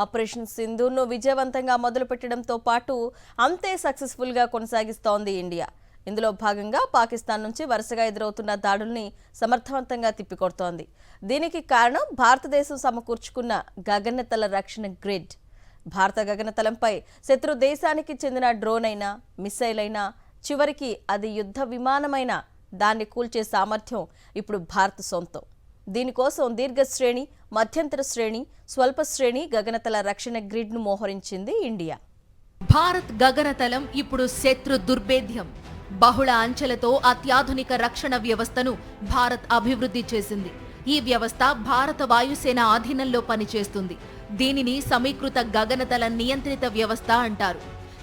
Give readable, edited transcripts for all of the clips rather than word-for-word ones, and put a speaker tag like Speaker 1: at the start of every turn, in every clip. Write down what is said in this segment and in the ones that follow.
Speaker 1: Operation సింధూర్ను విజయవంతంగా మొదలుపెట్టడంతో పాటు అంతే సక్సెస్ఫుల్గా కొనసాగిస్తోంది ఇండియా. ఇందులో భాగంగా పాకిస్తాన్ నుంచి వరుసగా ఎదురవుతున్న దాడుల్ని సమర్థవంతంగా తిప్పికొడుతోంది. దీనికి కారణం భారతదేశం సమకూర్చుకున్న గగనతల రక్షణ గ్రిడ్. భారత గగనతలంపై శత్రు దేశానికి చెందిన డ్రోన్ అయినా, మిసైల్ అయినా, చివరికి అది యుద్ధ విమానమైనా దాన్ని కూల్చే సామర్థ్యం ఇప్పుడు భారత్ సొంతం. దీనికోసం దీర్ఘశ్రేణి, మధ్యంతర శ్రేణి, స్వల్ప శ్రేణి గగనతల రక్షణ గ్రిడ్ను మోహరించింది ఇండియా.
Speaker 2: భారత్ గగనతలం ఇప్పుడు శత్రు దుర్భేద్యం. బహుళ అంచెలతో అత్యాధునిక రక్షణ వ్యవస్థను భారత్ అభివృద్ధి చేసింది. ఈ వ్యవస్థ భారత వాయుసేన ఆధీనంలో పనిచేస్తుంది. దీనిని సమీకృత గగనతల నియంత్రిత వ్యవస్థ అంటారు.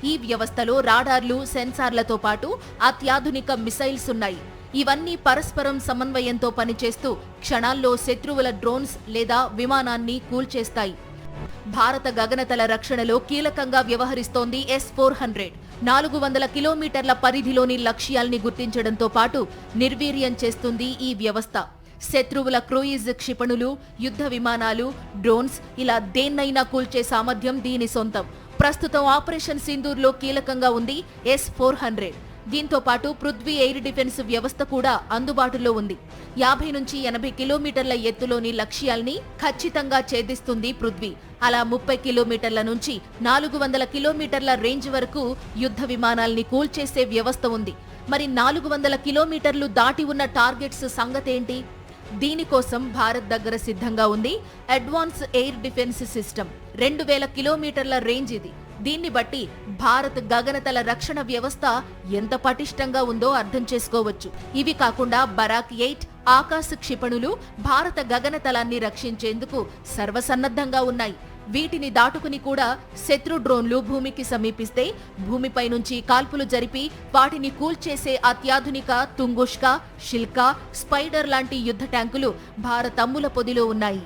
Speaker 2: ఈ వ్యవస్థలో రాడార్లు, సెన్సార్లతో పాటు అత్యాధునిక మిసైల్స్ ఉన్నాయి. ఇవన్నీ పరస్పరం సమన్వయంతో పనిచేస్తూ క్షణాల్లో శత్రువుల డ్రోన్స్ లేదా విమానాన్ని కూల్చేస్తాయి. భారత గగనతల రక్షణలో కీలకంగా వ్యవహరిస్తోంది S-400. 400 కిలోమీటర్ల పరిధిలోని లక్ష్యాల్ని గుర్తించడంతో పాటు నిర్వీర్యం చేస్తుంది ఈ వ్యవస్థ. శత్రువుల క్రూయిజ్ క్షిపణులు, యుద్ధ విమానాలు, డ్రోన్స్ ఇలా దేన్నైనా కూల్చే సామర్థ్యం దీని సొంతం. ప్రస్తుతం ఆపరేషన్ సింధూర్లో కీలకంగా ఉంది S-400. దీంతో పాటు పృథ్వీ ఎయిర్ డిఫెన్స్ వ్యవస్థ కూడా అందుబాటులో ఉంది. 50 నుంచి 80 కిలోమీటర్ల ఎత్తులోని లక్ష్యాల్ని ఖచ్చితంగా ఛేదిస్తుంది పృథ్వీ. అలా 30 కిలోమీటర్ల నుంచి 400 కిలోమీటర్ల రేంజ్ వరకు యుద్ధ విమానాల్ని కూల్చేసే వ్యవస్థ ఉంది. మరి 400 కిలోమీటర్లు దాటి ఉన్న టార్గెట్స్ సంగతేంటి? దీనికోసం భారత్ దగ్గర సిద్ధంగా ఉంది అడ్వాన్స్ ఎయిర్ డిఫెన్స్ సిస్టమ్. 2000 కిలోమీటర్ల రేంజ్ ఇది. దీన్ని బట్టి భారత్ గగనతల రక్షణ వ్యవస్థ ఎంత పటిష్టంగా ఉందో అర్థం చేసుకోవచ్చు. ఇవి కాకుండా బరాక్ 8 ఆకాశ క్షిపణులు భారత గగనతలాన్ని రక్షించేందుకు సర్వసన్నద్ధంగా ఉన్నాయి. వీటిని దాటుకుని కూడా శత్రు డ్రోన్లు భూమికి సమీపిస్తే భూమిపై నుంచి కాల్పులు జరిపి వాటిని కూల్చేసే అత్యాధునిక తుంగుష్క, షిల్కా, స్పైడర్ లాంటి యుద్ధ ట్యాంకులు భారత్ అమ్ముల పొదిలో ఉన్నాయి.